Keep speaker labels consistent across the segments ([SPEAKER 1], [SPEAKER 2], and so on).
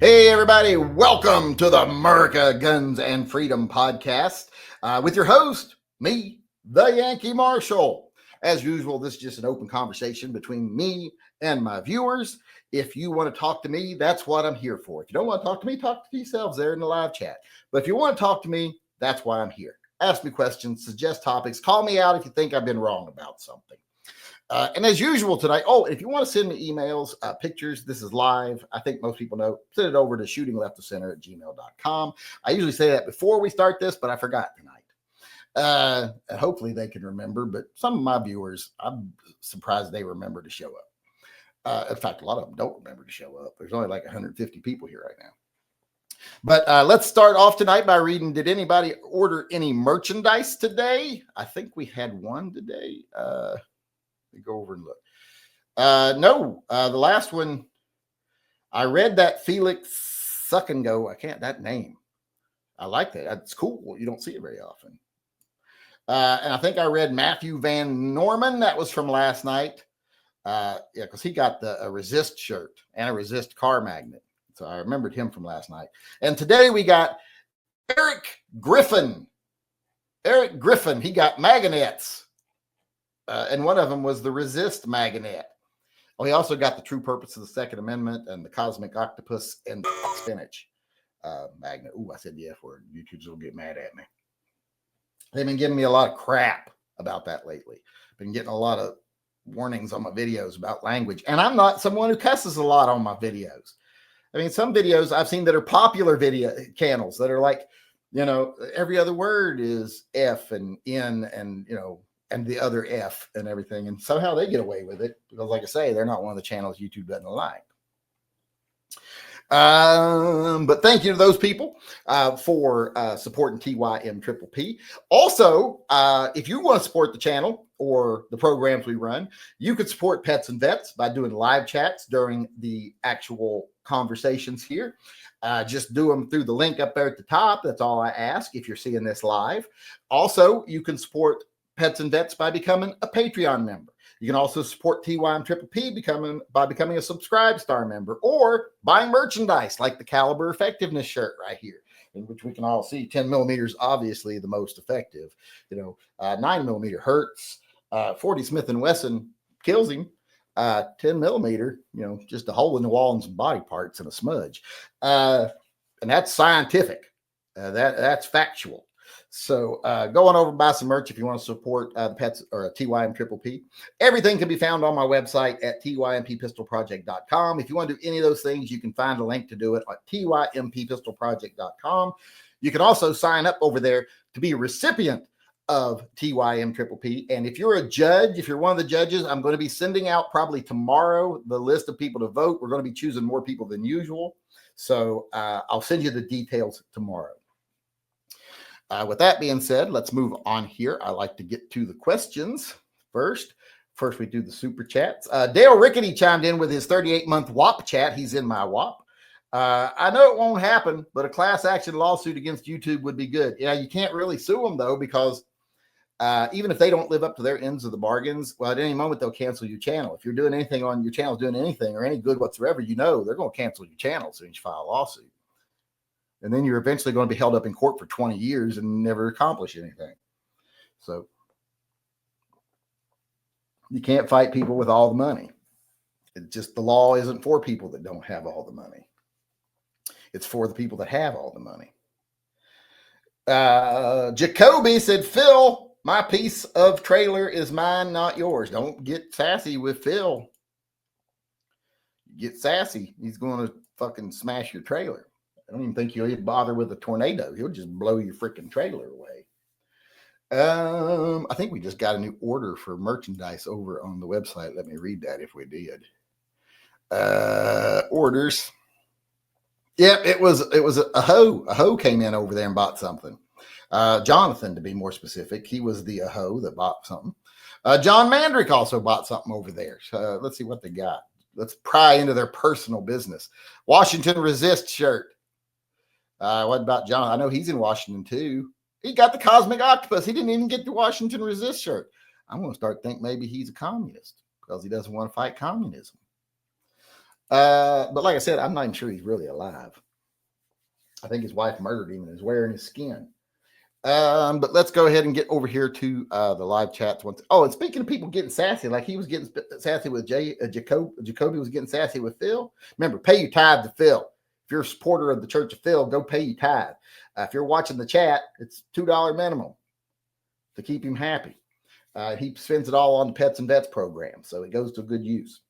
[SPEAKER 1] Hey, everybody, welcome to the MURCA Guns and Freedom podcast with your host, me, the Yankee Marshal. As usual, this is just an open conversation between me and my viewers. If you want to talk to me, that's what I'm here for. If you don't want to talk to me, talk to yourselves there in the live chat. But if you want to talk to me, that's why I'm here. Ask me questions, suggest topics, call me out if you think I've been wrong about something. And as usual tonight, if you want to send me emails, pictures, this is live. I think most people know. Send it over to shootingleftofcenter@gmail.com. I usually say that before we start this, but I forgot tonight. And hopefully they can remember, but some of my viewers, I'm surprised they remember to show up. In fact, a lot of them don't remember to show up. There's only like 150 people here right now. But let's start off tonight by reading, did anybody order any merchandise today? I think we had one today. Let me go over and look. No, the last one, I read that Felix Suck and Go. I can't, that name. I like that. It's cool. You don't see it very often. And I think I read Matthew Van Norman. That was from last night. Yeah, because he got a Resist shirt and a Resist car magnet. So I remembered him from last night. And today we got Eric Griffin. Eric Griffin, he got magnets. And one of them was the Resist magnet. Oh, he also got the True Purpose of the Second Amendment and the Cosmic Octopus and Spinach magnet. Ooh, I said the F word. YouTube's will get mad at me. They've been giving me a lot of crap about that lately. Been getting a lot of warnings on my videos about language. And I'm not someone who cusses a lot on my videos. I mean, some videos I've seen that are popular video channels that are like, every other word is F and N and, and the other F and everything. And somehow they get away with it because, like I say, they're not one of the channels YouTube doesn't like. But thank you to those people for supporting TYMP. Also, if you want to support the channel or the programs we run, you could support Pets and Vets by doing live chats during the actual conversations here. Just do them through the link up there at the top. That's all I ask if you're seeing this live. Also, you can support Pets and Vets by becoming a Patreon member. You can also support TYMP by becoming a Subscribe Star member or buying merchandise like the Caliber Effectiveness shirt right here, in which we can all see 10 millimeters, obviously the most effective. 9 millimeter hurts, 40 Smith & Wesson kills him, 10 millimeter, just a hole in the wall and some body parts and a smudge. And that's scientific. That's factual. So go on over and buy some merch if you want to support the Pets or TYMP. Everything can be found on my website at tympistolproject.com. If you want to do any of those things, you can find a link to do it at tympistolproject.com. You can also sign up over there to be a recipient of TYMP. And if you're a judge, if you're one of the judges, I'm going to be sending out probably tomorrow the list of people to vote. We're going to be choosing more people than usual. So I'll send you the details tomorrow. With that being said, let's move on here. I like to get to the questions first. First, we do the super chats. Dale Rickety chimed in with his 38-month WAP chat. He's in my WAP. I know it won't happen, but a class action lawsuit against YouTube would be good. Yeah, you can't really sue them, though, because even if they don't live up to their ends of the bargains, well, at any moment, they'll cancel your channel. If you're doing anything on your channel, doing anything or any good whatsoever, they're going to cancel your channel as soon as you file a lawsuit. And then you're eventually going to be held up in court for 20 years and never accomplish anything. So you can't fight people with all the money. It's just the law isn't for people that don't have all the money. It's for the people that have all the money. Jacoby said, Phil, my piece of trailer is mine, not yours. Don't get sassy with Phil. Get sassy. He's going to fucking smash your trailer. I don't even think you'll even bother with a tornado. He'll just blow your freaking trailer away. I think we just got a new order for merchandise over on the website. Let me read that if we did. Orders. Yep, it was a hoe. A hoe came in over there and bought something. Jonathan, to be more specific, he was the hoe that bought something. John Mandrick also bought something over there. So let's see what they got. Let's pry into their personal business. Washington Resist shirt. What about John? I know he's in Washington too. He got the Cosmic Octopus. He didn't even get the Washington Resist shirt. I'm going to start thinking maybe he's a communist because he doesn't want to fight communism. But like I said, I'm not even sure he's really alive. I think his wife murdered him and is wearing his skin. But let's go ahead and get over here to the live chats. Oh, and speaking of people getting sassy, like he was getting sassy with Jacoby was getting sassy with Phil. Remember, pay your tithe to Phil. If you're a supporter of the Church of Phil, go pay your tithe. If you're watching the chat, it's $2 minimum to keep him happy. He spends it all on the Pets and Vets program, so it goes to good use.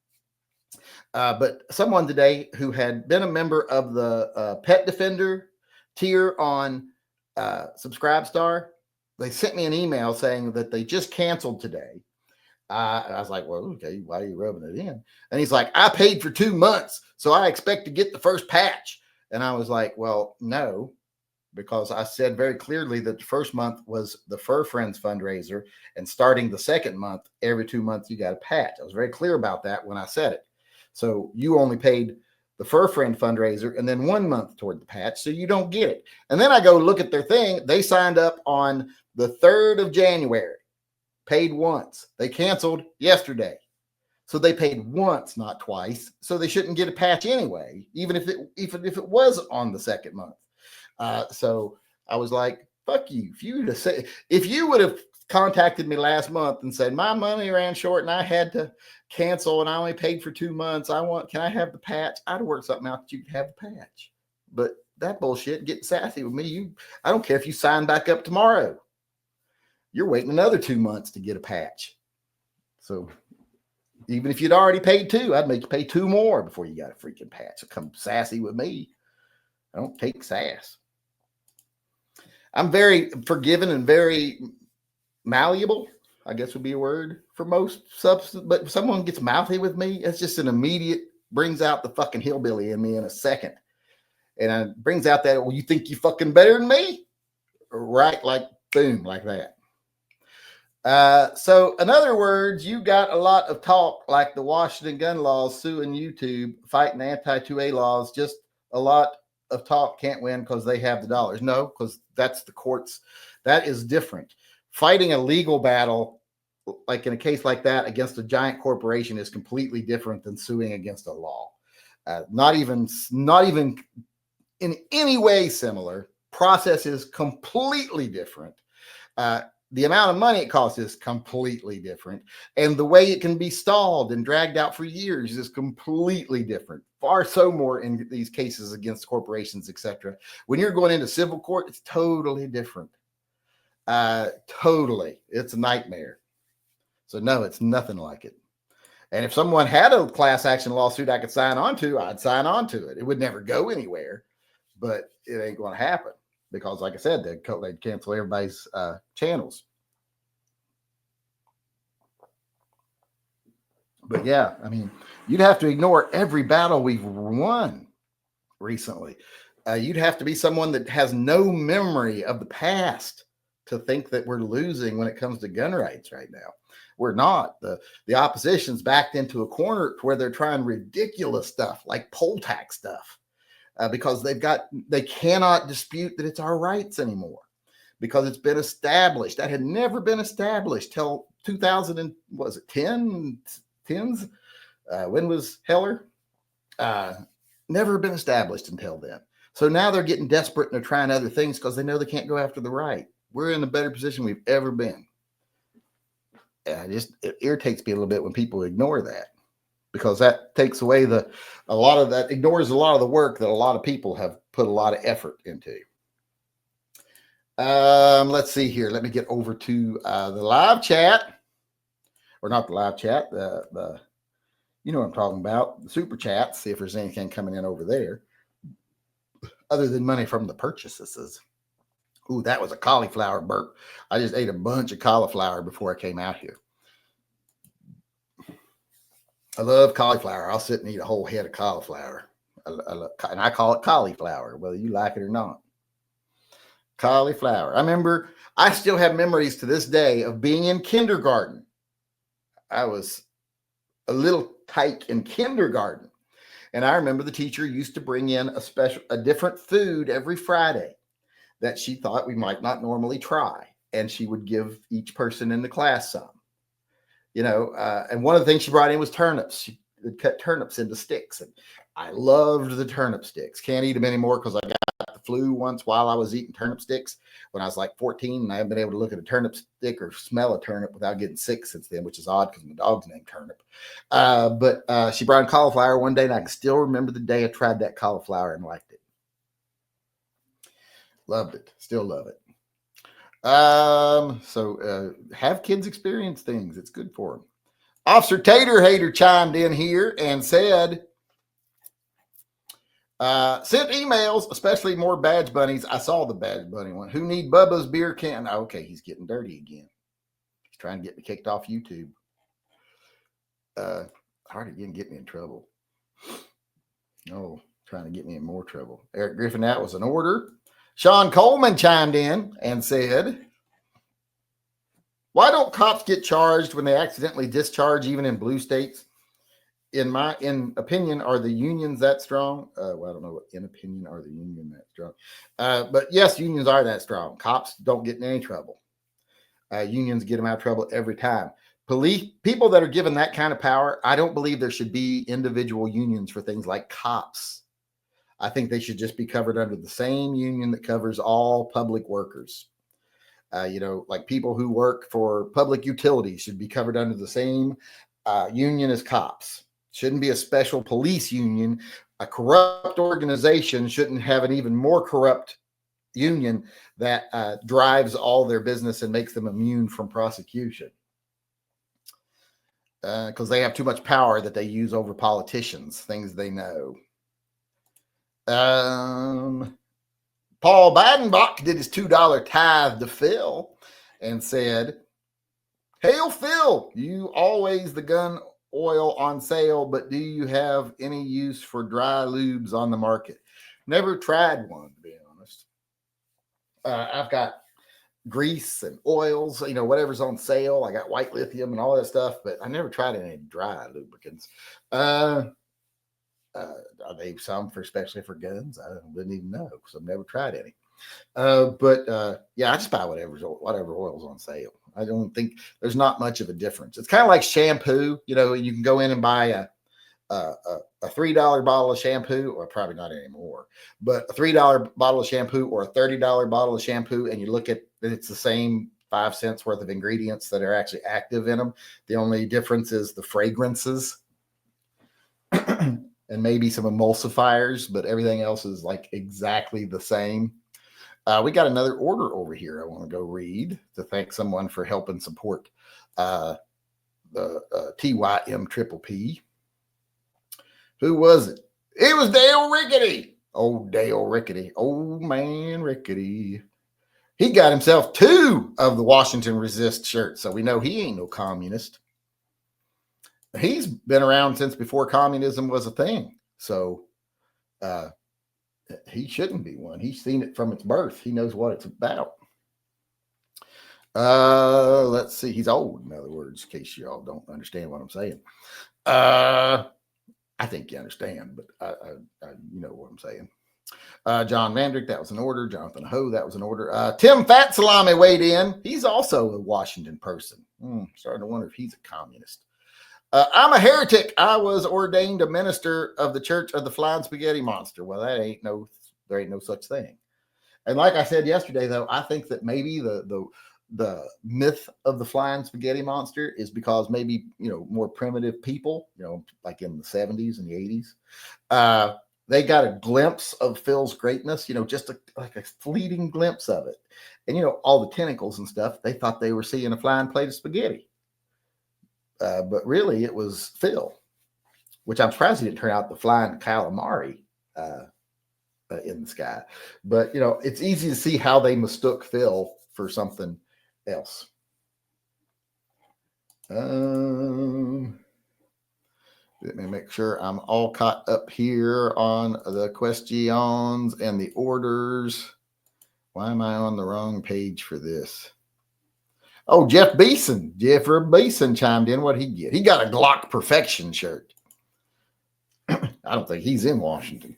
[SPEAKER 1] But someone today who had been a member of the Pet Defender tier on Subscribestar, they sent me an email saying that they just canceled today. I was like, well, okay, why are you rubbing it in? And he's like, I paid for 2 months, so I expect to get the first patch. And I was like, well, no, because I said very clearly that the first month was the Fur Friends fundraiser, and starting the second month, every 2 months, you got a patch. I was very clear about that when I said it. So you only paid the Fur Friend fundraiser and then 1 month toward the patch, so you don't get it. And then I go look at their thing. They signed up on the 3rd of January, paid once. They canceled yesterday. So they paid once, not twice. So they shouldn't get a patch anyway, even if it was on the second month. So I was like, fuck you. If you would have contacted me last month and said my money ran short and I had to cancel and I only paid for 2 months, can I have the patch? I'd have worked something out that you could have the patch. But that bullshit, getting sassy with me, I don't care if you sign back up tomorrow. You're waiting another 2 months to get a patch. So even if you'd already paid 2, I'd make you pay 2 more before you got a freaking patch. So come sassy with me. I don't take sass. I'm very forgiving and very malleable, I guess would be a word for most substance. But if someone gets mouthy with me, it's just an immediate, brings out the fucking hillbilly in me in a second. And it brings out that, well, you think you fucking better than me? Right? Like, boom, like that. So in other words, you got a lot of talk like the Washington gun laws suing YouTube, fighting anti-2A laws, just a lot of talk, can't win because they have the dollars. No, because that's the courts. That is different. Fighting a legal battle, like in a case like that, against a giant corporation is completely different than suing against a law. Not even in any way similar. Process is completely different. The amount of money it costs is completely different. And the way it can be stalled and dragged out for years is completely different. Far so more in these cases against corporations, etc. When you're going into civil court, it's totally different. Totally. It's a nightmare. So no, it's nothing like it. And if someone had a class action lawsuit I could sign on to, I'd sign on to it. It would never go anywhere, but it ain't going to happen. Because, like I said, they'd cancel everybody's channels. But yeah, I mean, you'd have to ignore every battle we've won recently. You'd have to be someone that has no memory of the past to think that we're losing when it comes to gun rights right now. We're not. The opposition's backed into a corner where they're trying ridiculous stuff like poll tax stuff. Because they cannot dispute that it's our rights anymore because it's been established. That had never been established till 2010? When was Heller? Never been established until then. So now they're getting desperate and they're trying other things because they know they can't go after the right. We're in a better position we've ever been. It irritates me a little bit when people ignore that. Because that takes away ignores a lot of the work that a lot of people have put a lot of effort into. Let's see here. Let me get over to the live chat, or not the live chat. The you know what I'm talking about. The super chat. See if there's anything coming in over there, other than money from the purchases. Ooh, that was a cauliflower burp. I just ate a bunch of cauliflower before I came out here. I love cauliflower. I'll sit and eat a whole head of cauliflower. And I call it cauliflower, whether you like it or not. Cauliflower. I still have memories to this day of being in kindergarten. I was a little tyke in kindergarten. And I remember the teacher used to bring in a different food every Friday that she thought we might not normally try. And she would give each person in the class some. And one of the things she brought in was turnips. they'd cut turnips into sticks. And I loved the turnip sticks. Can't eat them anymore because I got the flu once while I was eating turnip sticks when I was like 14. And I haven't been able to look at a turnip stick or smell a turnip without getting sick since then, which is odd because my dog's named Turnip. But she brought in cauliflower one day, and I can still remember the day I tried that cauliflower and liked it. Loved it. Still love it. So have kids experience things. It's good for them. Officer Tater Hater chimed in here and said, sent emails, especially more badge bunnies. I saw the badge bunny one. Who need Bubba's beer can? Okay, he's getting dirty again. He's trying to get me kicked off YouTube. Hard again, get me in trouble. Oh, trying to get me in more trouble. Eric Griffin, that was an order. Sean Coleman chimed in and said, why don't cops get charged when they accidentally discharge, even in blue states? In my opinion, are the unions that strong? Well, I don't know what in opinion are the union that strong. But yes, unions are that strong. Cops don't get in any trouble. Unions get them out of trouble every time. People that are given that kind of power, I don't believe there should be individual unions for things like cops. I think they should just be covered under the same union that covers all public workers. Like people who work for public utilities should be covered under the same union as cops. Shouldn't be a special police union. A corrupt organization shouldn't have an even more corrupt union that drives all their business and makes them immune from prosecution. Because they have too much power that they use over politicians, things they know. Paul Bidenbach did his $2 tithe to Phil and said, hail Phil, you always the gun oil on sale, but do you have any use for dry lubes on the market? Never tried one, to be honest. I've got grease and oils, whatever's on sale. I got white lithium and all that stuff, but I never tried any dry lubricants. Are they some especially for guns? I wouldn't even know because I've never tried any. Yeah, I just buy whatever oil's on sale. I don't think there's not much of a difference. It's kind of like shampoo. You can go in and buy a $3 bottle of shampoo, or probably not anymore, but a $3 bottle of shampoo or a $30 bottle of shampoo, and you look at it's the same 5 cents worth of ingredients that are actually active in them. The only difference is the fragrances. And maybe some emulsifiers, but everything else is like exactly the same. We got another order over here I want to go read to thank someone for helping support the TYMP. Who was it? It was Dale Rickety. Oh, Dale Rickety. Old man Rickety. He got himself 2 of the Washington Resist shirts, so we know he ain't no communist. He's been around since before communism was a thing. So he shouldn't be one. He's seen it from its birth. He knows what it's about. Let's see. He's old, in other words, in case y'all don't understand what I'm saying. I think you understand, but you know what I'm saying. John Mandrick, that was an order. Jonathan Ho, that was an order. Tim Fat Salami weighed in. He's also a Washington person. Starting to wonder if he's a communist. I'm a heretic. I was ordained a minister of the Church of the Flying Spaghetti Monster. Well, there ain't no such thing. And like I said yesterday, though, I think that maybe the myth of the Flying Spaghetti Monster is because maybe, more primitive people, like in the 70s and the 80s, they got a glimpse of Phil's greatness, just like a fleeting glimpse of it. And, all the tentacles and stuff, they thought they were seeing a flying plate of spaghetti. But really, it was Phil, which I'm surprised he didn't turn out the flying calamari in the sky. But, it's easy to see how they mistook Phil for something else. Let me make sure I'm all caught up here on the questions and the orders. Why am I on the wrong page for this? Oh, Jeffrey Beeson chimed in. What did he get? He got a Glock Perfection shirt. I don't think he's in Washington.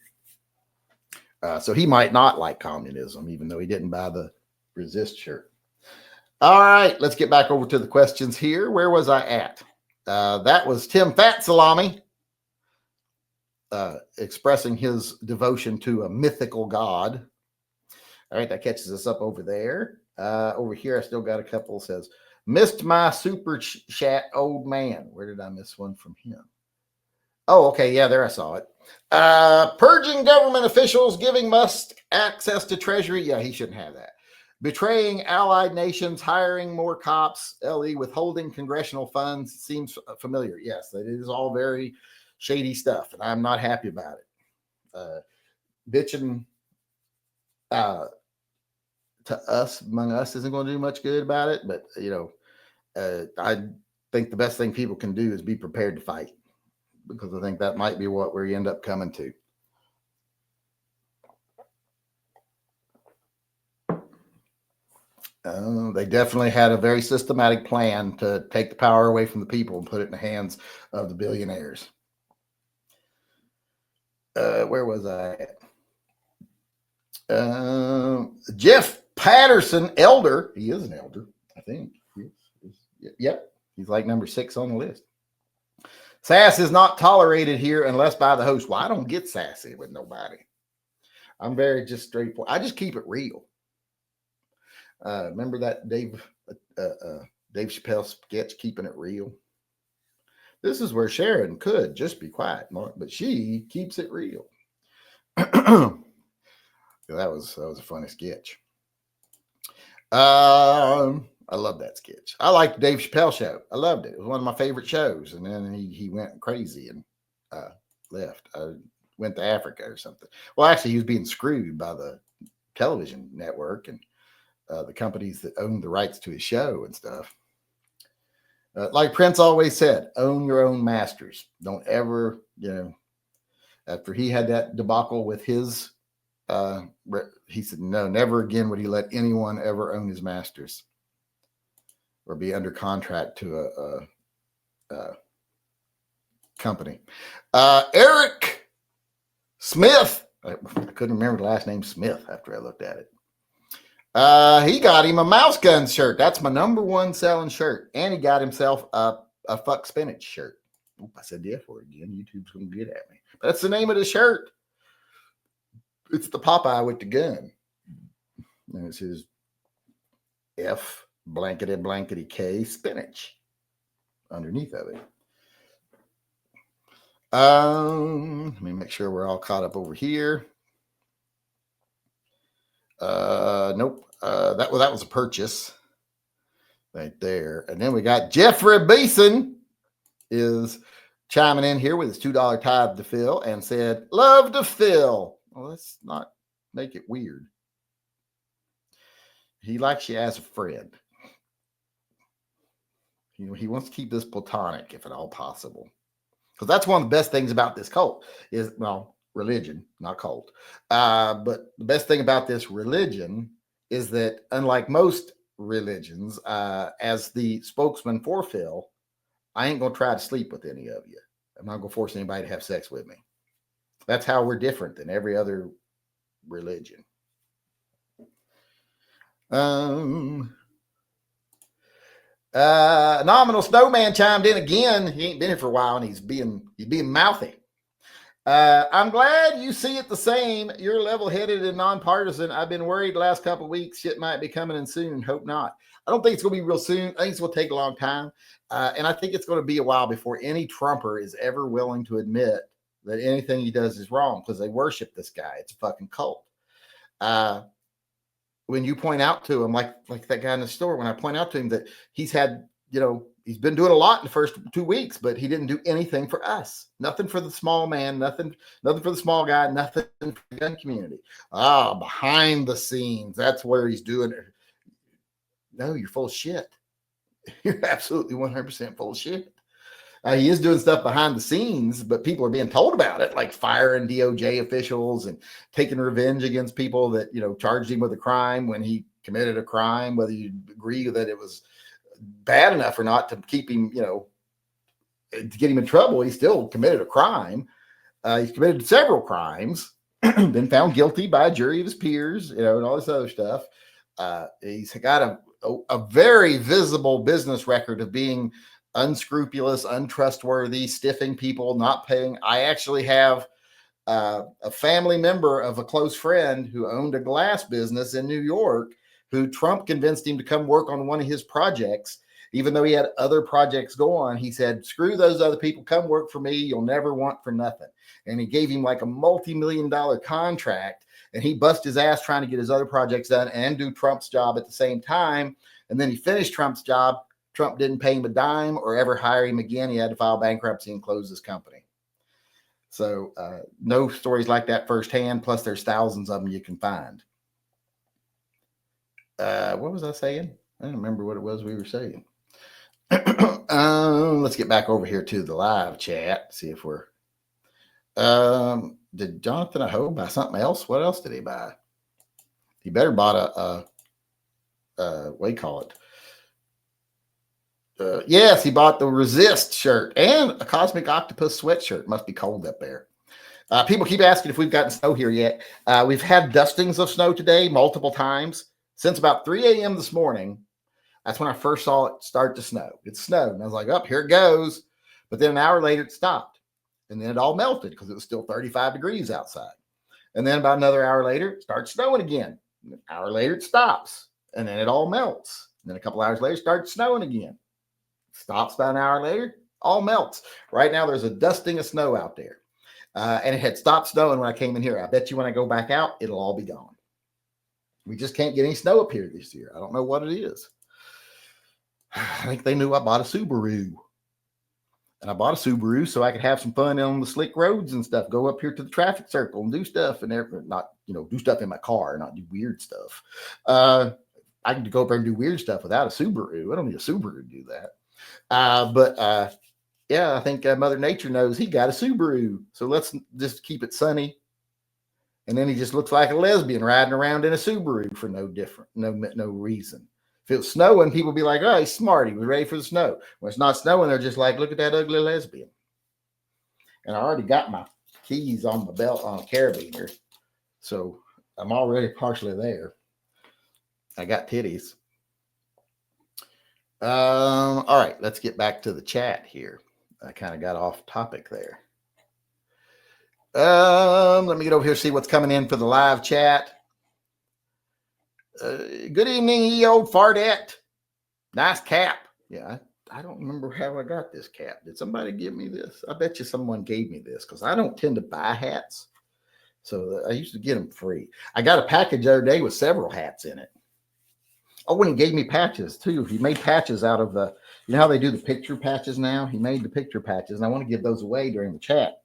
[SPEAKER 1] So he might not like communism, even though he didn't buy the Resist shirt. All right, let's get back over to the questions here. Where was I at? That was Tim Fat Salami. expressing his devotion to a mythical god. All right, that catches us up over there. Over here, I still got a couple. Says, missed my super chat, old man. Where did I miss one from him? Oh, okay. Yeah, there I saw it. Purging government officials, giving Musk access to Treasury. Yeah, he shouldn't have that. Betraying allied nations, hiring more cops, LE, withholding congressional funds. Seems familiar. Yes, it is all very shady stuff, and I'm not happy about it. Bitching to us, among us, isn't going to do much good about it, but, I think the best thing people can do is be prepared to fight, because I think that might be what we end up coming to. They definitely had a very systematic plan to take the power away from the people and put it in the hands of the billionaires. Where was I at? Jeff Patterson, elder. He is an elder, I think. Yep. He's like number 6 on the list. Sass is not tolerated here unless by the host. Well, I don't get sassy with nobody. I'm very just straightforward. I just keep it real. Remember that Dave Chappelle sketch, Keeping It Real? This is where Sharon could just be quiet, but she keeps it real. That was a funny sketch. I love that sketch. I liked the Dave Chappelle show. I loved it. It was one of my favorite shows. And then he went crazy and left. Went to Africa or something. Well, actually, he was being screwed by the television network and the companies that owned the rights to his show and stuff. Like Prince always said, own your own masters. Don't ever, after he had that debacle with his, he said, no, never again would he let anyone ever own his masters or be under contract to a company. Eric Smith. I couldn't remember the last name Smith after I looked at it. He got him a Mouse Gun shirt. That's my number 1 selling shirt. And he got himself a fuck spinach shirt. Oop, I said the F word again. YouTube's going to get at me. But that's the name of the shirt. It's the Popeye with the gun. And it says F blankety K spinach underneath of it. Let me make sure we're all caught up over here. Nope. That was a purchase right there. And then we got Jeffrey Beeson is chiming in here with his $2 tithe to Phil and said, love to Phil. Well, let's not make it weird. He likes you as a friend. He wants to keep this platonic if at all possible. Because that's one of the best things about this cult is, well, religion, not cult. But the best thing about this religion is that unlike most religions, as the spokesman for Phil, I ain't going to try to sleep with any of you. I'm not going to force anybody to have sex with me. That's how we're different than every other religion. Nominal Snowman chimed in again. He ain't been here for a while and he's being mouthy. I'm glad you see it the same. You're level-headed and nonpartisan. I've been worried the last couple of weeks. Shit might be coming in soon. Hope not. I don't think it's going to be real soon. I think it's going to take a long time. And I think it's going to be a while before any Trumper is ever willing to admit that anything he does is wrong because they worship this guy. It's a fucking cult. When you point out to him, like that guy in the store, when I point out to him that he's had, he's been doing a lot in the first 2 weeks, but he didn't do anything for us. Nothing for the small man, nothing for the small guy, nothing for the gun community. Behind the scenes, that's where he's doing it. No, you're full of shit. You're absolutely 100% full of shit. He is doing stuff behind the scenes, but people are being told about it, like firing DOJ officials and taking revenge against people that, charged him with a crime when he committed a crime, whether you agree that it was bad enough or not to keep him, to get him in trouble. He still committed a crime. He's committed several crimes, been found guilty by a jury of his peers, and all this other stuff. He's got a very visible business record of being unscrupulous, untrustworthy, stiffing people, not paying. I actually have a family member of a close friend who owned a glass business in New York, who Trump convinced him to come work on one of his projects. Even though he had other projects go on, he said, screw those other people, come work for me. You'll never want for nothing. And he gave him like a multi-million-dollar contract, and he bust his ass trying to get his other projects done and do Trump's job at the same time. And then he finished Trump's job. Trump didn't pay him a dime or ever hire him again. He had to file bankruptcy and close his company. So no stories like that firsthand. Plus, there's thousands of them you can find. What was I saying? I don't remember what it was we were saying. Let's get back over here to the live chat. See if we're. Did Jonathan Aho buy something else? What else did he buy? He better bought what do you call it? Yes, he bought the Resist shirt and a Cosmic Octopus sweatshirt. Must be cold up there. People keep asking if we've gotten snow here yet. We've had dustings of snow today multiple times since about 3 a.m. this morning. That's when I first saw it start to snow. It snowed, and I was like, "Oh, here it goes." But then an hour later, it stopped, and then it all melted because it was still 35 degrees outside. And then about another hour later, it starts snowing again. An hour later, it stops, and then it all melts. And then a couple hours later, it starts snowing again. Stops about an hour later, all melts. Right now, there's a dusting of snow out there. And it had stopped snowing when I came in here. I bet you when I go back out, it'll all be gone. We just can't get any snow up here this year. I don't know what it is. I think they knew I bought a Subaru. And I bought a Subaru so I could have some fun on the slick roads and stuff. Go up here to the traffic circle and do stuff and not, do stuff in my car, not do weird stuff. I can go up there and do weird stuff without a Subaru. I don't need a Subaru to do that. Yeah, I think Mother Nature knows he got a Subaru. So let's just keep it sunny. And then he just looks like a lesbian riding around in a Subaru for no reason. If it was snowing, people would be like, "Oh, he's smart. He was ready for the snow." When it's not snowing, they're just like, "Look at that ugly lesbian." And I already got my keys on my belt on a carabiner. So I'm already partially there. I got titties. All right, let's get back to the chat here. I kind of got off topic there. Let me get over here, see what's coming in for the live chat. Good evening, ye old fartette. Nice cap. Yeah, I don't remember how I got this cap. Did somebody give me this? I bet you someone gave me this because I don't tend to buy hats. So I used to get them free. I got a package the other day with several hats in it. Oh, when he gave me patches too. He made patches out of the, how they do the picture patches now? He made the picture patches, and I want to give those away during the chat,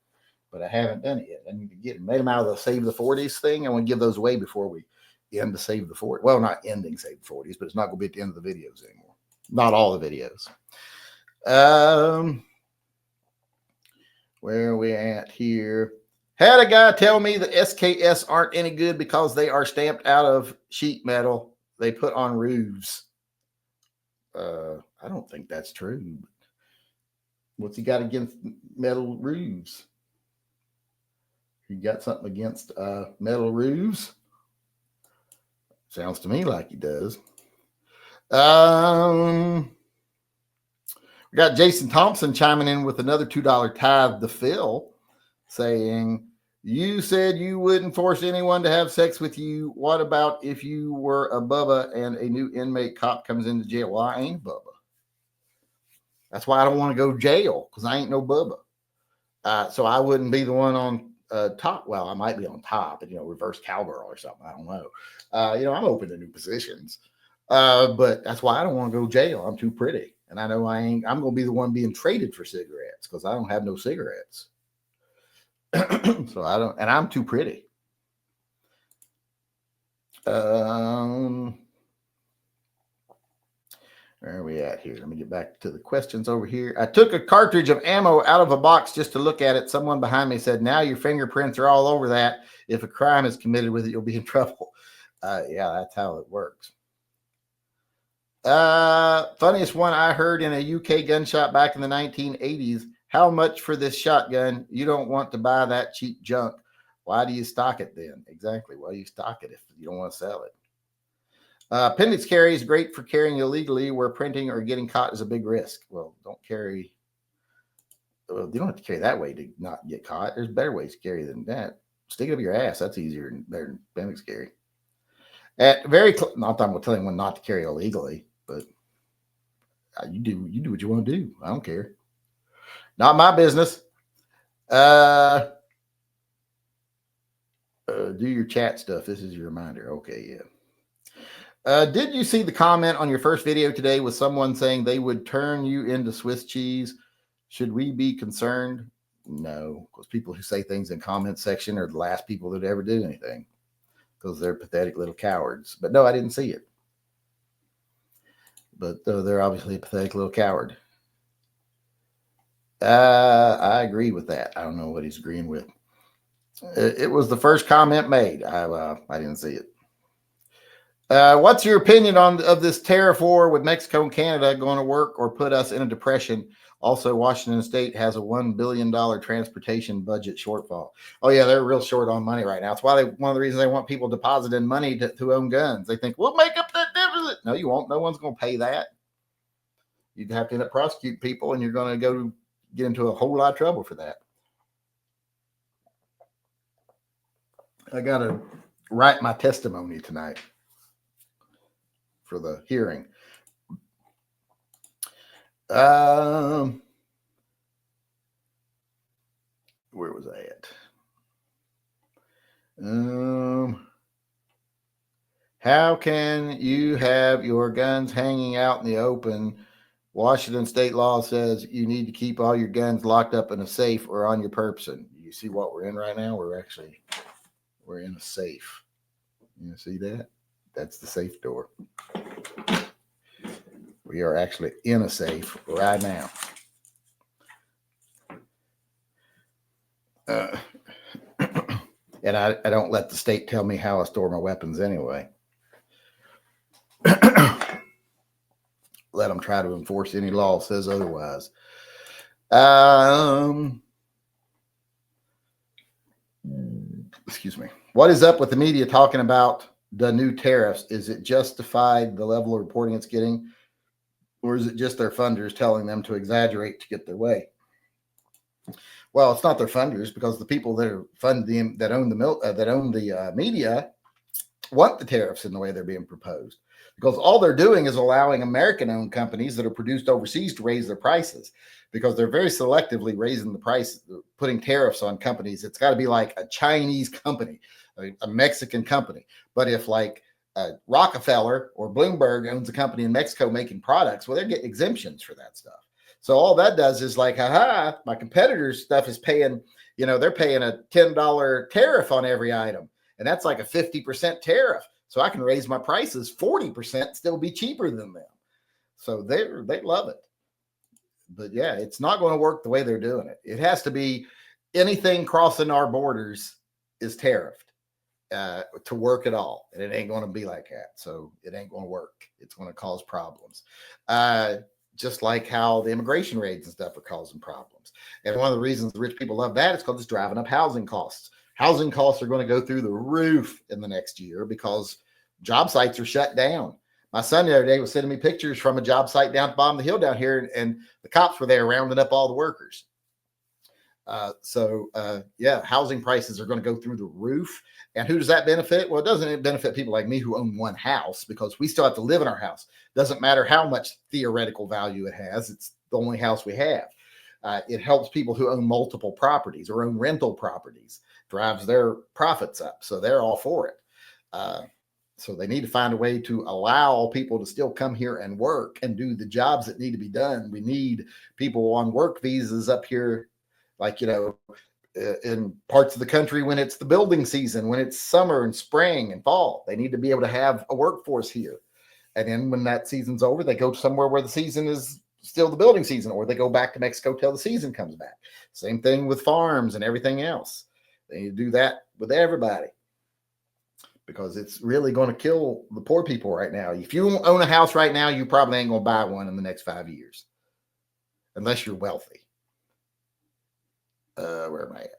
[SPEAKER 1] but I haven't done it yet. I need to get them. Made them out of the Save the 40s thing. I want to give those away before we end the Save the 40s. Well, not ending Save the 40s, but it's not going to be at the end of the videos anymore. Not all the videos. Where are we at here? Had a guy tell me that SKS aren't any good because they are stamped out of sheet metal they put on roofs. I don't think that's true. What's he got against metal roofs? He got something against metal roofs? Sounds to me like he does. We got Jason Thompson chiming in with another $2 tithe to Phil, saying, "You said you wouldn't force anyone to have sex with you. What about if you were a Bubba and a new inmate cop comes into jail?" Well, I ain't Bubba. That's why I don't want to go to jail, because I ain't no Bubba. So I wouldn't be the one on top. Well, I might be on top, and reverse cowgirl or something. I don't know. I'm open to new positions. But that's why I don't want to go to jail. I'm too pretty. And I know I'm going to be the one being traded for cigarettes because I don't have no cigarettes. So and I'm too pretty. Where are we at here? Let me get back to the questions over here. I took a cartridge of ammo out of a box just to look at it. Someone behind me said, "Now your fingerprints are all over that. If a crime is committed with it, you'll be in trouble." Yeah, that's how it works. Funniest one I heard in a UK gun shop back in the 1980s. "How much for this shotgun? You don't want to buy that cheap junk. Why do you stock it then?" Exactly. Why do you stock it if you don't want to sell it? Appendix carry is great for carrying illegally where printing or getting caught is a big risk. Well, don't carry you don't have to carry that way to not get caught. There's better ways to carry than that. Stick it up your ass. That's easier and better than carry. At very not that I'm going to tell anyone not to carry illegally, but you do what you want to do. I don't care. Not my business. Do your chat stuff. This is your reminder. Okay, yeah. Did you see the comment on your first video today with someone saying they would turn you into Swiss cheese? Should we be concerned? No, because people who say things in comment section are the last people that ever do anything because they're pathetic little cowards. But no, I didn't see it. But they're obviously a pathetic little coward. I agree with that. I don't know what he's agreeing with. It was the first comment made. I didn't see it. What's your opinion of this tariff war with Mexico and Canada going to work or put us in a depression? Also, Washington State has a $1 billion transportation budget shortfall. Oh, yeah, they're real short on money right now. It's why one of the reasons they want people depositing money to own guns. They think, we'll make up that deficit. No, you won't. No one's going to pay that. You'd have to end up prosecuting people, and you're going to get into a whole lot of trouble for that. I got to write my testimony tonight for the hearing. Where was I at? How can you have your guns hanging out in the open? Washington state law says you need to keep all your guns locked up in a safe or on your person. You see what we're in right now? We're in a safe. You see that? That's the safe door. We are actually in a safe right now. And I don't let the state tell me how I store my weapons anyway. Let them try to enforce any law says otherwise. Excuse me. What is up with the media talking about the new tariffs? Is it justified, the level of reporting it's getting? Or is it just their funders telling them to exaggerate to get their way? Well, it's not their funders, because the people that are funding that own the media want the tariffs in the way they're being proposed, because all they're doing is allowing American-owned companies that are produced overseas to raise their prices, because they're very selectively raising the price, putting tariffs on companies. It's got to be like a Chinese company, a Mexican company. But if like Rockefeller or Bloomberg owns a company in Mexico making products, well, they're getting exemptions for that stuff. So all that does is like, my competitor's stuff is paying, they're paying a $10 tariff on every item. And that's like a 50% tariff. So I can raise my prices 40%, still be cheaper than them. So they love it. But yeah, it's not going to work the way they're doing it. It has to be anything crossing our borders is tariffed to work at all. And it ain't going to be like that. So it ain't going to work. It's going to cause problems. Just like how the immigration raids and stuff are causing problems. And one of the reasons the rich people love that is because it's driving up housing costs. Housing costs are going to go through the roof in the next year because job sites are shut down. My son the other day was sending me pictures from a job site down at the bottom of the hill down here, and the cops were there rounding up all the workers. Housing prices are going to go through the roof. And who does that benefit? Well, it doesn't benefit people like me who own one house, because we still have to live in our house. Doesn't matter how much theoretical value it has. It's the only house we have. It helps people who own multiple properties or own rental properties, drives their profits up. So they're all for it. So they need to find a way to allow people to still come here and work and do the jobs that need to be done. We need people on work visas up here, like, in parts of the country when it's the building season, when it's summer and spring and fall. They need to be able to have a workforce here. And then when that season's over, they go somewhere where the season is still the building season, or they go back to Mexico till the season comes back. Same thing with farms and everything else. They need to do that with everybody, because it's really going to kill the poor people right now. If you own a house right now, you probably ain't going to buy one in the next 5 years, unless you're wealthy. Where am I at?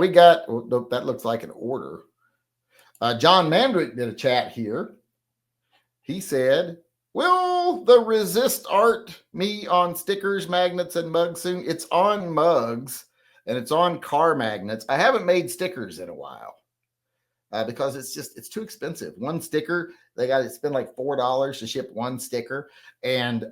[SPEAKER 1] We got, that looks like an order. John Mandrick did a chat here. He said, Will the Resist Art me on stickers, magnets, and mugs soon? It's on mugs and it's on car magnets. I haven't made stickers in a while because it's too expensive. One sticker, they got to spend like $4 to ship one sticker, and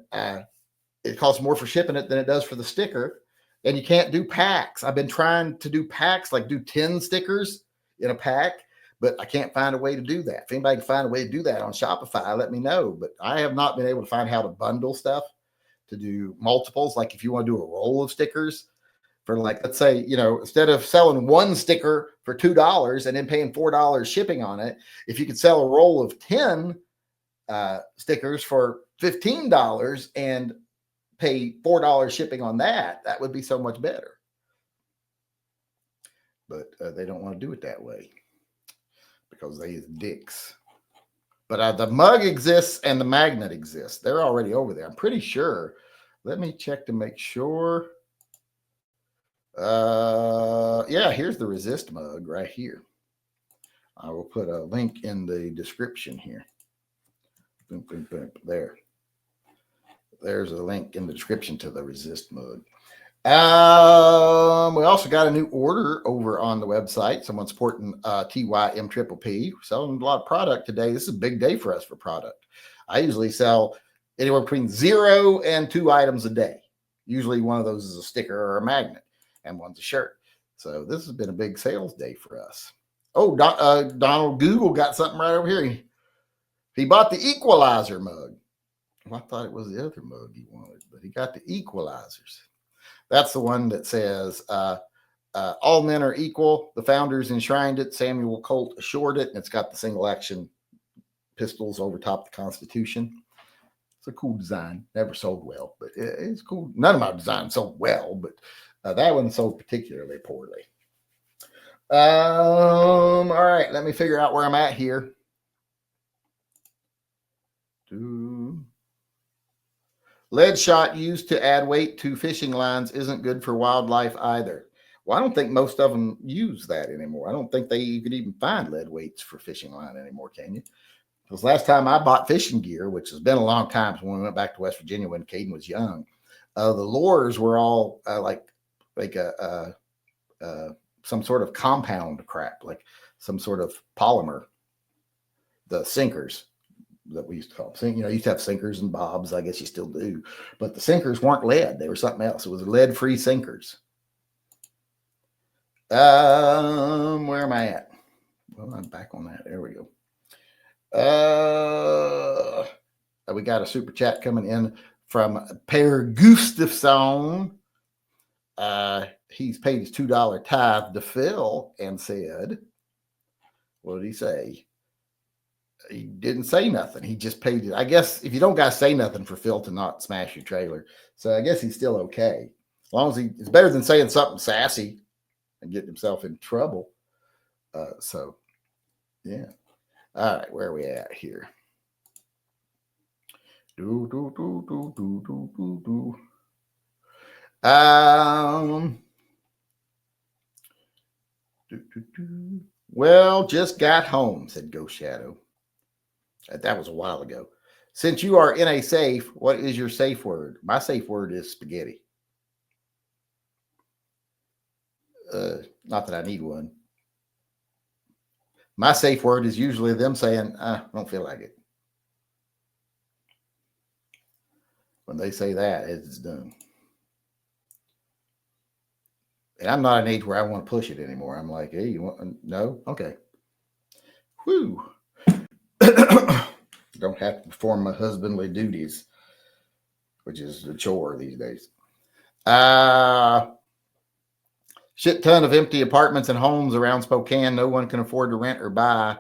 [SPEAKER 1] it costs more for shipping it than it does for the sticker. And you can't do packs. I've been trying to do packs, like do 10 stickers in a pack, but I can't find a way to do that. If anybody can find a way to do that on Shopify, let me know. But I have not been able to find how to bundle stuff to do multiples. Like if you want to do a roll of stickers for, like, let's say, instead of selling one sticker for $2 and then paying $4 shipping on it, if you could sell a roll of 10 stickers for $15 and pay $4 shipping on that, that would be so much better. But they don't want to do it that way because they is dicks. But the mug exists and the magnet exists. They're already over there, I'm pretty sure. Let me check to make sure. Yeah, here's the Resist mug right here. I will put a link in the description here. Boom, boom, boom. There's a link in the description to the Resist mug. We also got a new order over on the website. Someone supporting TYMP. Selling a lot of product today. This is a big day for us for product. I usually sell anywhere between 0 and 2 items a day. Usually one of those is a sticker or a magnet, and one's a shirt. So this has been a big sales day for us. Oh, Donald Google got something right over here. He bought the equalizer mug. I thought it was the other mug he wanted, but he got the equalizers. That's the one that says, all men are equal. The founders enshrined it. Samuel Colt assured it. And it's got the single action pistols over top the Constitution. It's a cool design. Never sold well, but it's cool. None of my designs sold well, but that one sold particularly poorly. All right. Let me figure out where I'm at here. Lead shot used to add weight to fishing lines isn't good for wildlife either. Well, I don't think most of them use that anymore. I don't think you could even find lead weights for fishing line anymore, can you? Because last time I bought fishing gear, which has been a long time, so when we went back to West Virginia when Caden was young, the lures were all like some sort of compound crap, like some sort of polymer. The sinkers that we used to call them. You used to have sinkers and bobs. I guess you still do. But the sinkers weren't lead. They were something else. It was lead-free sinkers. Where am I at? Well, I'm back on that. There we go. We got a super chat coming in from Per Gustafsson. He's paid his $2 tithe to Phil and said, what did he say? He didn't say nothing. He just paid it. I guess if you don't got to say nothing for Phil to not smash your trailer. So I guess he's still okay. As long as it's better than saying something sassy and getting himself in trouble. So, yeah. All right. Where are we at here? Well, just got home, said Ghost Shadow. That was a while ago. Since you are in a safe, what is your safe word? My safe word is spaghetti. Not that I need one. My safe word is usually them saying, I don't feel like it. When they say that, it's done. And I'm not an age where I want to push it anymore. I'm like, hey, you want? No? Okay. Whew. Don't have to perform my husbandly duties, which is a chore these days. Shit ton of empty apartments and homes around Spokane. No one can afford to rent or buy.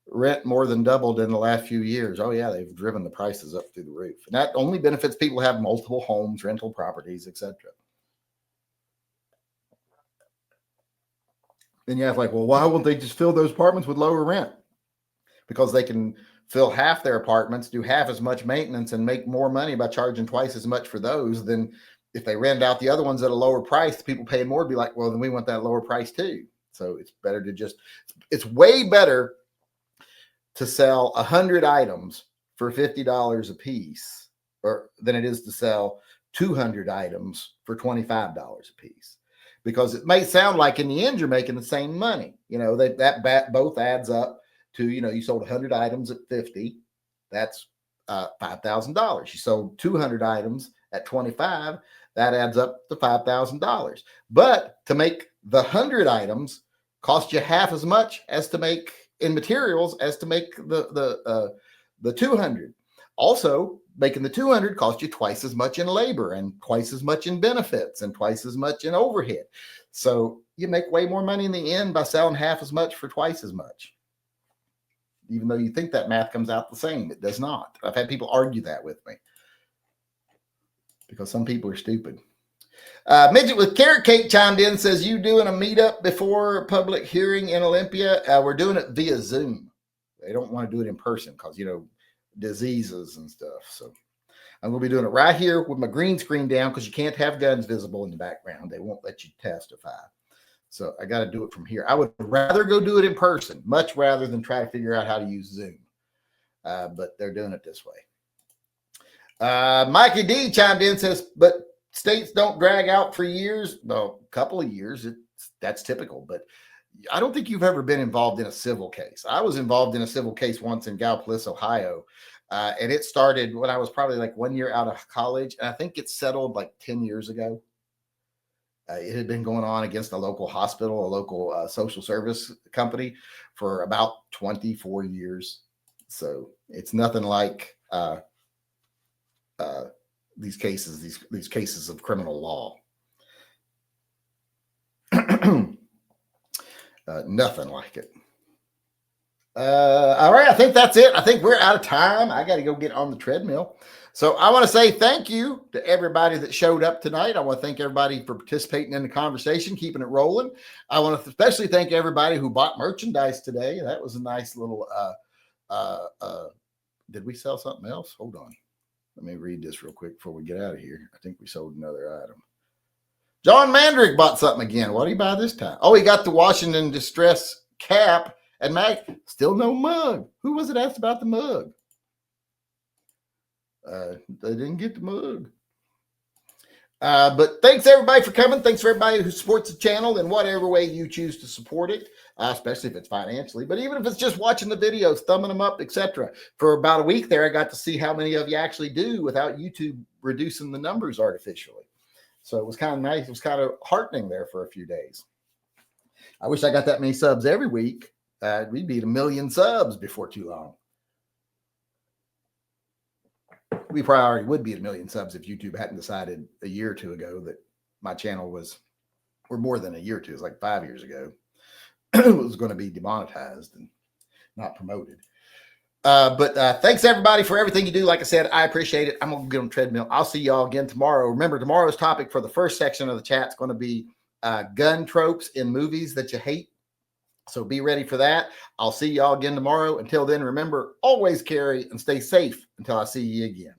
[SPEAKER 1] Rent more than doubled in the last few years. Oh, yeah, they've driven the prices up through the roof. And that only benefits people who have multiple homes, rental properties, etc. Then you have like, well, why won't they just fill those apartments with lower rent? Because they can fill half their apartments, do half as much maintenance, and make more money by charging twice as much for those than if they rent out the other ones at a lower price. The people paying more would be like, well, then we want that lower price too. So it's better to it's way better to sell 100 items for $50 a piece, or than it is to sell 200 items for $25 a piece. Because it may sound like in the end you're making the same money. You know, that both adds up to, you know, you sold 100 items at 50, that's $5,000. You sold 200 items at 25, that adds up to $5,000. But to make the 100 items cost you half as much as to make in materials as to make the 200. Also, making the 200 cost you twice as much in labor and twice as much in benefits and twice as much in overhead. So you make way more money in the end by selling half as much for twice as much. Even though you think that math comes out the same, it does not. I've had people argue that with me because some people are stupid. Midget with Carrot Cake chimed in, says, you doing a meetup before public hearing in Olympia? We're doing it via Zoom. They don't want to do it in person because, you know, diseases and stuff. So I'm going to be doing it right here with my green screen down because you can't have guns visible in the background. They won't let you testify. So I got to do it from here. I would rather go do it in person, much rather than try to figure out how to use Zoom. But they're doing it this way. Mikey D chimed in, says, but states don't drag out for years. Well, a couple of years. That's typical. But I don't think you've ever been involved in a civil case. I was involved in a civil case once in Gallipolis, Ohio. And it started when I was probably like 1 year out of college. And I think it settled like 10 years ago. It had been going on against a local hospital, a local social service company for about 24 years. So it's nothing like these cases of criminal law. Nothing like it. All right, I think that's it. I think we're out of time. I got to go get on the treadmill. So I want to say thank you to everybody that showed up tonight. I want to thank everybody for participating in the conversation, keeping it rolling. I want to especially thank everybody who bought merchandise today. That was a nice little, did we sell something else? Hold on. Let me read this real quick before we get out of here. I think we sold another item. John Mandrick bought something again. What did he buy this time? Oh, he got the Washington Distress cap and mag. Still no mug. Who was it asked about the mug? They didn't get the mug. But thanks everybody for coming. Thanks for everybody who supports the channel in whatever way you choose to support it, especially if it's financially. But even if it's just watching the videos, thumbing them up, etc. For about a week there, I got to see how many of you actually do without YouTube reducing the numbers artificially. So it was kind of nice. It was kind of heartening there for a few days. I wish I got that many subs every week. We'd be at 1 million subs before too long. We probably already would be at 1 million subs if YouTube hadn't decided a year or two ago that my channel was, or more than a year or two, it was like 5 years ago, it was going to be demonetized and not promoted. But thanks everybody for everything you do. Like I said, I appreciate it. I'm going to get on the treadmill. I'll see y'all again tomorrow. Remember, tomorrow's topic for the first section of the chat is going to be gun tropes in movies that you hate. So be ready for that. I'll see y'all again tomorrow. Until then, remember, always carry and stay safe until I see you again.